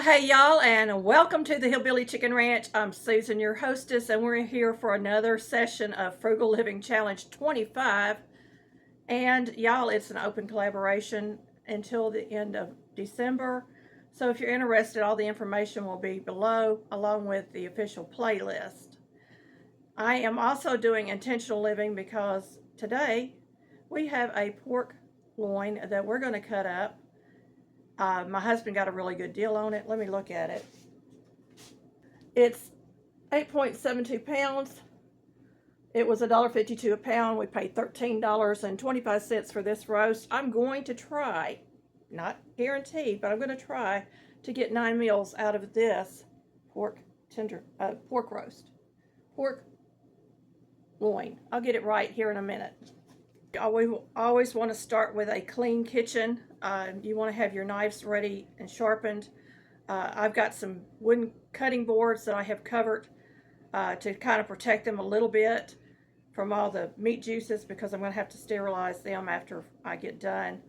Well, hey y'all, and welcome to the Hillbilly Chicken Ranch. I'm Susan, your hostess, and we're here for another session of Frugal Living Challenge 25. And y'all, it's an open collaboration until the end of December. So if you're interested, all the information will be below, along with the official playlist. I am also doing intentional living because today we have a pork loin that we're going to cut up. My husband got a really good deal on it. Let me look at it. It's 8.72 pounds. It was $1.52 a pound. We paid $13.25 for this roast. I'm going to try, not guaranteed, but I'm going to try to get 9 meals out of this pork roast. Pork loin. I'll get it right here in a minute. You always want to start with a clean kitchen. You want to have your knives ready and sharpened. I've got some wooden cutting boards that I have covered to kind of protect them a little bit from all the meat juices, because I'm going to have to sterilize them after I get done.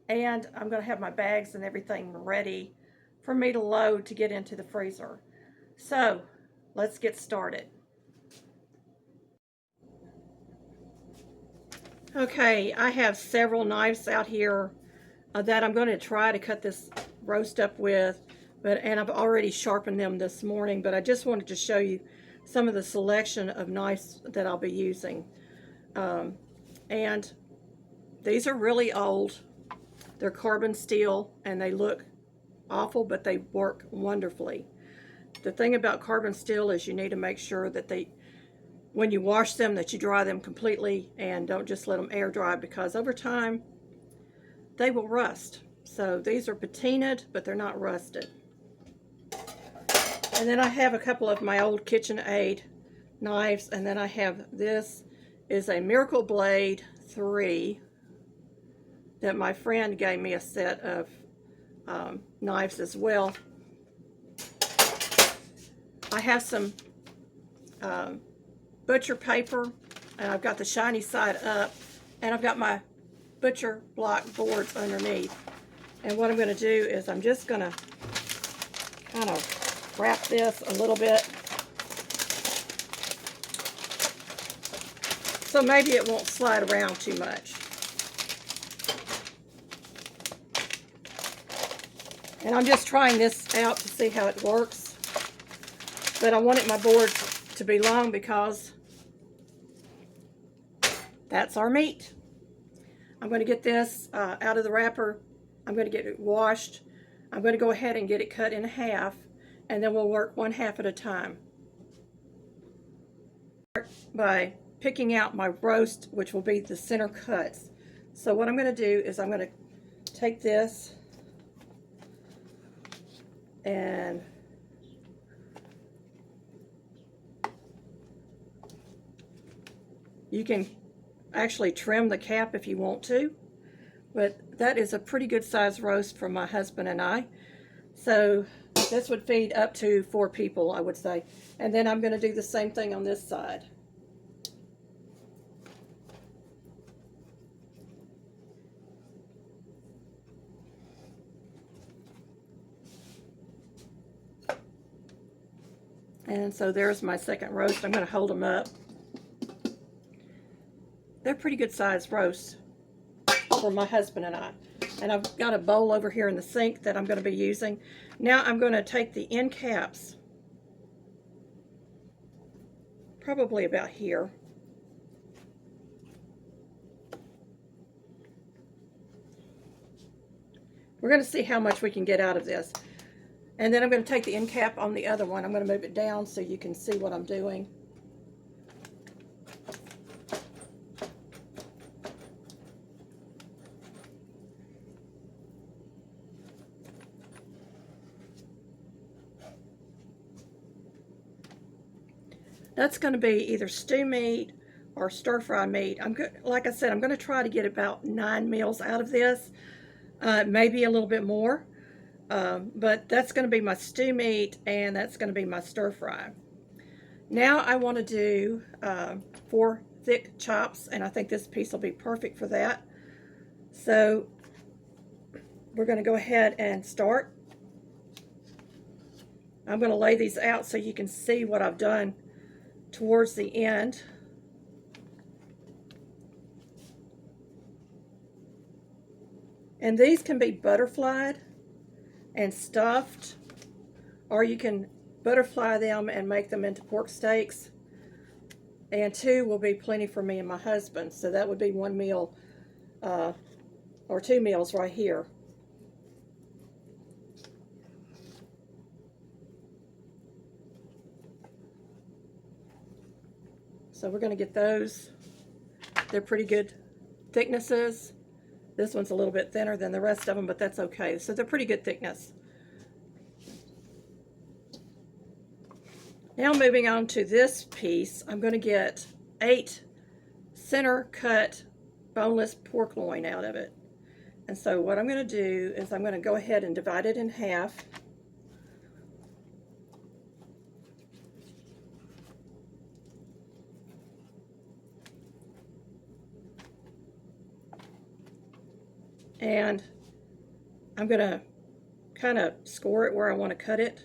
And I'm going to have my bags and everything ready for me to load to get into the freezer. So let's get started. Okay, I have several knives out here that I'm going to try to cut this roast up with, and I've already sharpened them this morning, but I just wanted to show you some of the selection of knives that I'll be using. And these are really old. They're carbon steel, and they look awful, but they work wonderfully. The thing about carbon steel is you need to make sure that when you wash them, that you dry them completely and don't just let them air dry, because over time they will rust. So these are patinaed, but they're not rusted. And then I have a couple of my old KitchenAid knives, and then I have this is a Miracle Blade 3 that my friend gave me a set of knives as well. I have some butcher paper, and I've got the shiny side up, and I've got my butcher block boards underneath. And what I'm going to do is I'm just going to kind of wrap this a little bit, so maybe it won't slide around too much. And I'm just trying this out to see how it works, but I wanted my board to be long because that's our meat. I'm going to get this out of the wrapper. I'm going to get it washed. I'm going to go ahead and get it cut in half, and then we'll work one half at a time. By picking out my roast, which will be the center cuts. So what I'm going to do is I'm going to take this and you can actually trim the cap if you want to, but that is a pretty good size roast for my husband and I. So this would feed up to 4 people, I would say. And then I'm going to do the same thing on this side. And so there's my second roast. I'm going to hold them up. They're pretty good sized roasts for my husband and I. And I've got a bowl over here in the sink that I'm going to be using. Now I'm going to take the end caps, probably about here. We're going to see how much we can get out of this. And then I'm going to take the end cap on the other one. I'm going to move it down so you can see what I'm doing. That's going to be either stew meat or stir-fry meat. Like I said, I'm going to try to get about 9 meals out of this, maybe a little bit more. But that's going to be my stew meat, and that's going to be my stir-fry. Now I want to do 4 thick chops, and I think this piece will be perfect for that. So we're going to go ahead and start. I'm going to lay these out so you can see what I've done towards the end. And these can be butterflied and stuffed, or you can butterfly them and make them into pork steaks. And 2 will be plenty for me and my husband. So that would be 1 meal or 2 meals right here. So we're going to get those. They're pretty good thicknesses. This one's a little bit thinner than the rest of them, but that's okay. So they're pretty good thickness. Now moving on to this piece, I'm going to get 8 center cut boneless pork loin out of it. And so what I'm going to do is I'm going to go ahead and divide it in half. And I'm going to kind of score it where I want to cut it,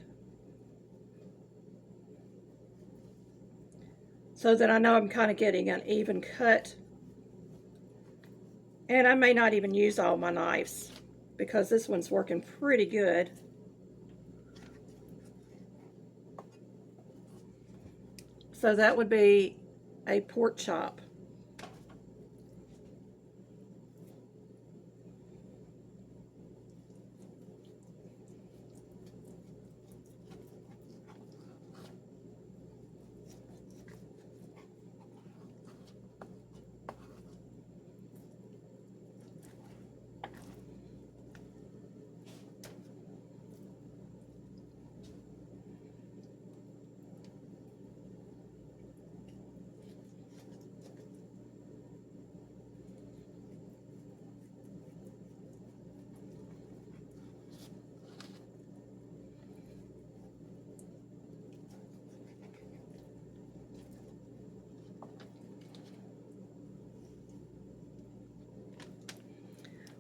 so that I know I'm kind of getting an even cut. And I may not even use all my knives because this one's working pretty good. So that would be a pork chop.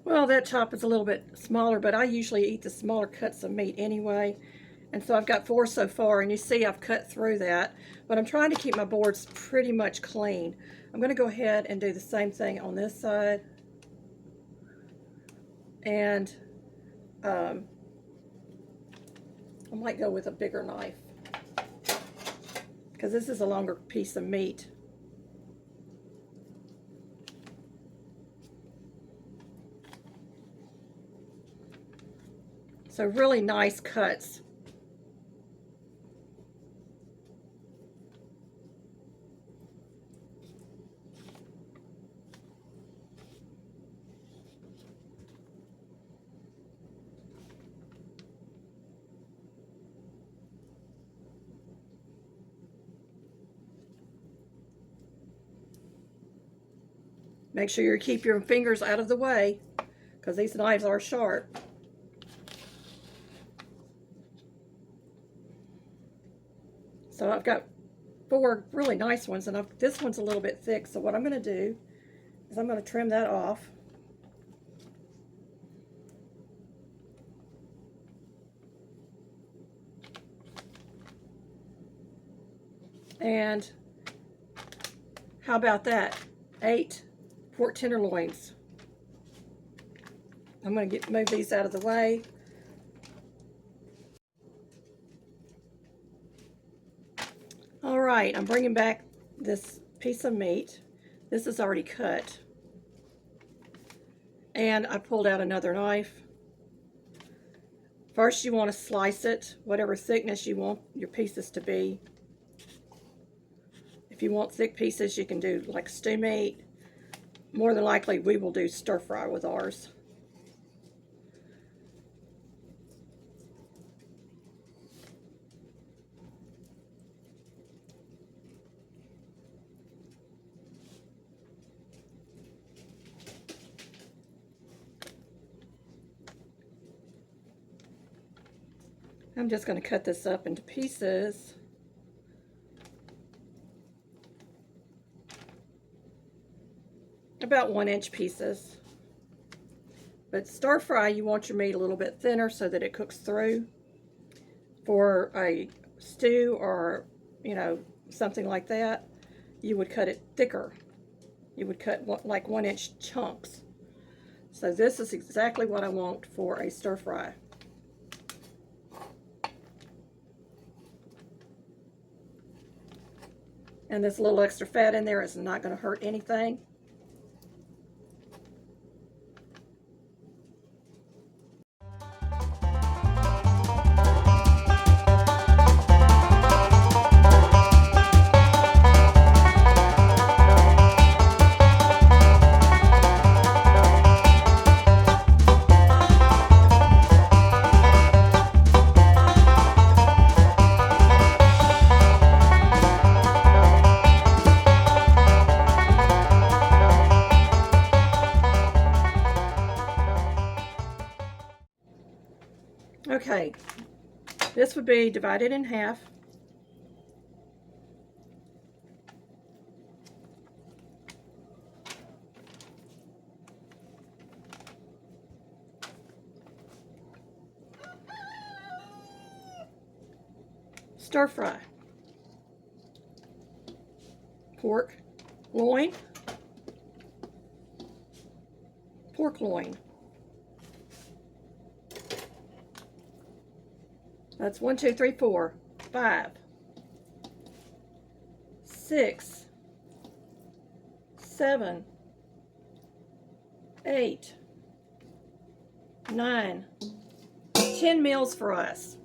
Well, that chop is a little bit smaller, but I usually eat the smaller cuts of meat anyway. And so I've got 4 so far, and you see I've cut through that. But I'm trying to keep my boards pretty much clean. I'm going to go ahead and do the same thing on this side. And I might go with a bigger knife, because this is a longer piece of meat. So really nice cuts. Make sure you keep your fingers out of the way, because these knives are sharp. So I've got 4 really nice ones, and this one's a little bit thick. So what I'm going to do is I'm going to trim that off. And how about that? 8 pork tenderloins. I'm going to move these out of the way. All right, I'm bringing back this piece of meat. This is already cut. And I pulled out another knife. First, you want to slice it, whatever thickness you want your pieces to be. If you want thick pieces, you can do like stew meat. More than likely, we will do stir fry with ours. I'm just going to cut this up into pieces. About 1-inch pieces. But stir fry, you want your meat a little bit thinner so that it cooks through. for a stew or, you know, something like that, you would cut it thicker. You would cut like 1-inch chunks. So this is exactly what I want for a stir fry. And this little extra fat in there is not going to hurt anything. Okay, this would be divided in half. Stir fry. Pork loin. Pork loin. That's 1, 2, 3, 4, 5, 6, 7, 8, 9, 10 meals for us.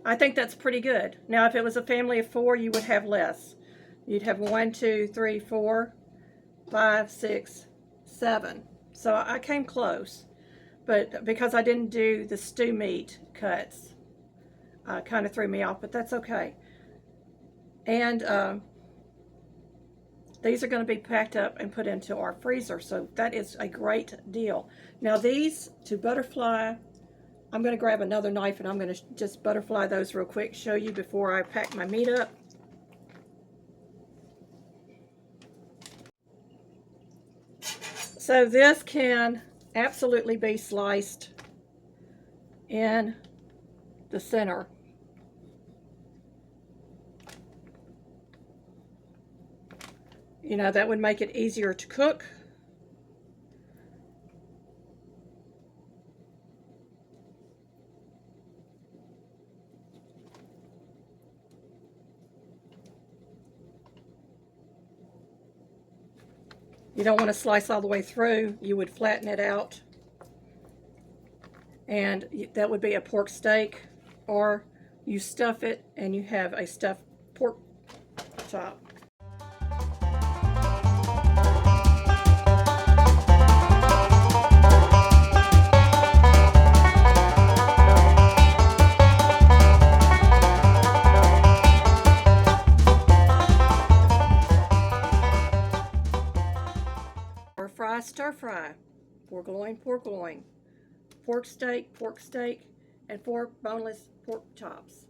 I think that's pretty good. Now, if it was a family of 4, you would have less. You'd have 1, 2, 3, 4, 5, 6, 7. So I came close, but because I didn't do the stew meat cuts, kind of threw me off, but that's okay. And these are going to be packed up and put into our freezer, so that is a great deal. Now these, to butterfly, I'm going to grab another knife and I'm going to just butterfly those real quick, show you before I pack my meat up. So this can absolutely be sliced in the center. You know, that would make it easier to cook. You don't want to slice all the way through. You would flatten it out. And that would be a pork steak, or you stuff it and you have a stuffed pork chop. Or fry, stir fry, pork loin, pork steak, and 4 boneless pork chops.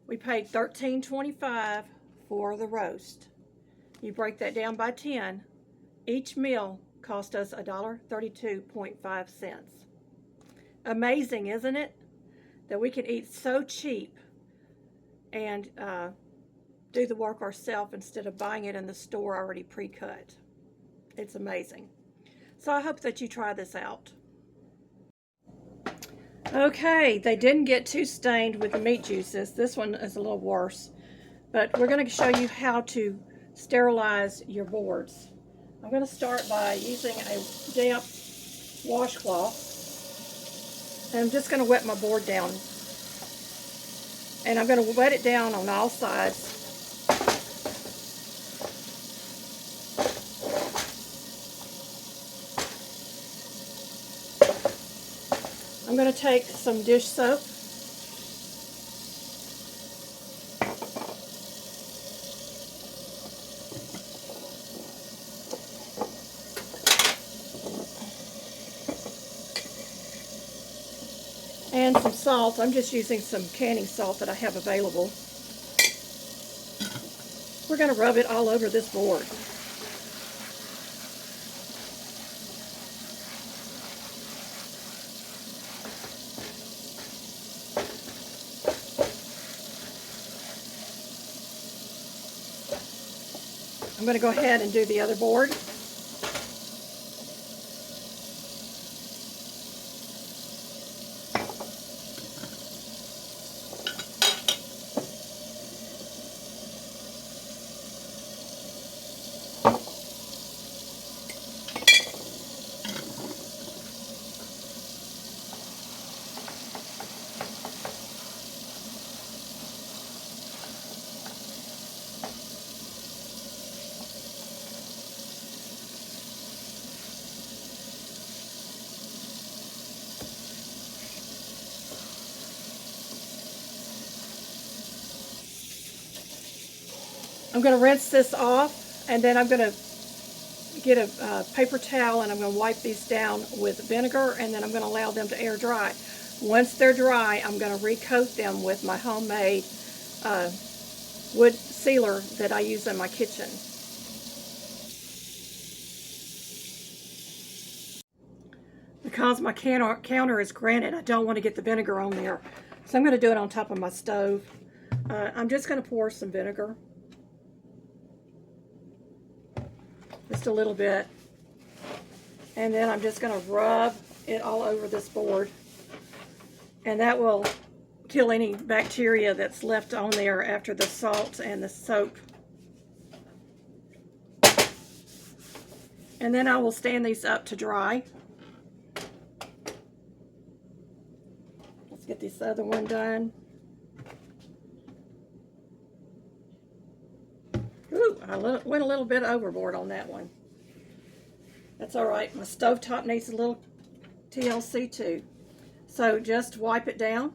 We paid $13.25 for the roast. You break that down by 10. Each meal cost us $1.32.5. Amazing, isn't it? That we can eat so cheap and do the work ourselves instead of buying it in the store already pre-cut. It's amazing. So I hope that you try this out. Okay, they didn't get too stained with the meat juices. This one is a little worse. But we're going to show you how to sterilize your boards. I'm going to start by using a damp washcloth. And I'm just going to wet my board down. And I'm going to wet it down on all sides. I'm going to take some dish soap. And some salt. I'm just using some canning salt that I have available. We're going to rub it all over this board. I'm going to go ahead and do the other board. I'm going to rinse this off, and then I'm going to get a paper towel, and I'm going to wipe these down with vinegar, and then I'm going to allow them to air dry. Once they're dry, I'm going to recoat them with my homemade wood sealer that I use in my kitchen. Because my counter is granite, I don't want to get the vinegar on there. So I'm going to do it on top of my stove. I'm just going to pour some vinegar. Just a little bit. And then I'm just going to rub it all over this board. And that will kill any bacteria that's left on there after the salt and the soap. And then I will stand these up to dry. Let's get this other one done. Ooh, I went a little bit overboard on that one. That's all right. My stovetop needs a little TLC too. So just wipe it down.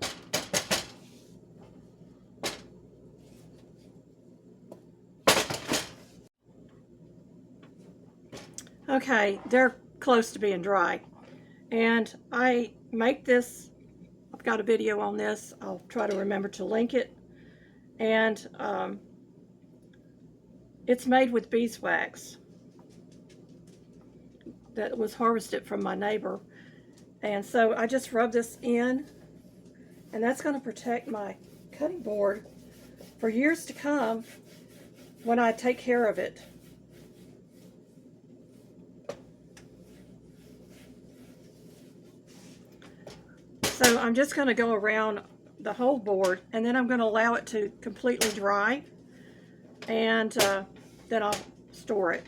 Okay, they're close to being dry. And I make this, I've got a video on this. I'll try to remember to link it. And it's made with beeswax that was harvested from my neighbor. And so I just rub this in, and that's going to protect my cutting board for years to come when I take care of it. So I'm just going to go around the whole board, and then I'm going to allow it to completely dry, and then I'll store it.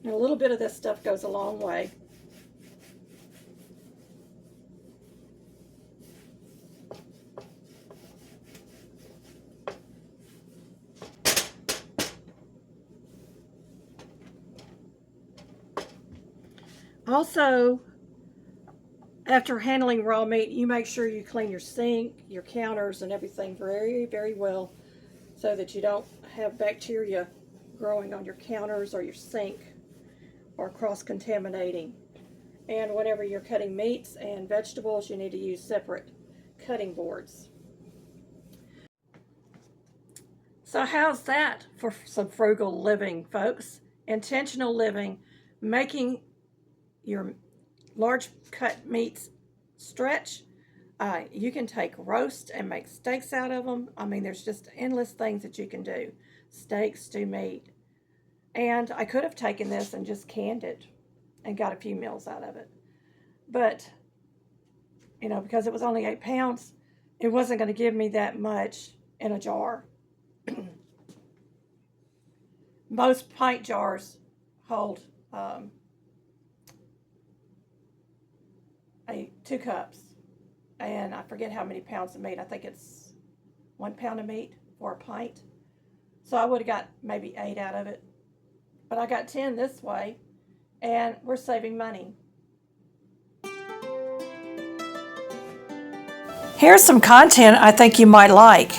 And a little bit of this stuff goes a long way. Also, after handling raw meat, you make sure you clean your sink, your counters, and everything very, very well so that you don't have bacteria growing on your counters or your sink or cross-contaminating. And whenever you're cutting meats and vegetables, you need to use separate cutting boards. So how's that for some frugal living, folks? Intentional living, making your large cut meats stretch. You can take roast and make steaks out of them. I mean, there's just endless things that you can do. Steaks, stew meat. And I could have taken this and just canned it and got a few meals out of it. But, you know, because it was only 8 pounds, it wasn't going to give me that much in a jar. Most pint jars hold 2 cups. And I forget how many pounds of meat. I think it's 1 pound of meat for a pint. So I would have got maybe 8 out of it. But I got 10 this way, and we're saving money. Here's some content I think you might like.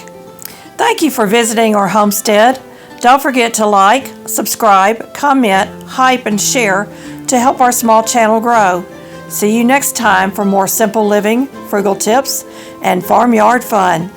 Thank you for visiting our homestead. Don't forget to like, subscribe, comment, hype, and share to help our small channel grow. See you next time for more simple living, frugal tips, and farmyard fun.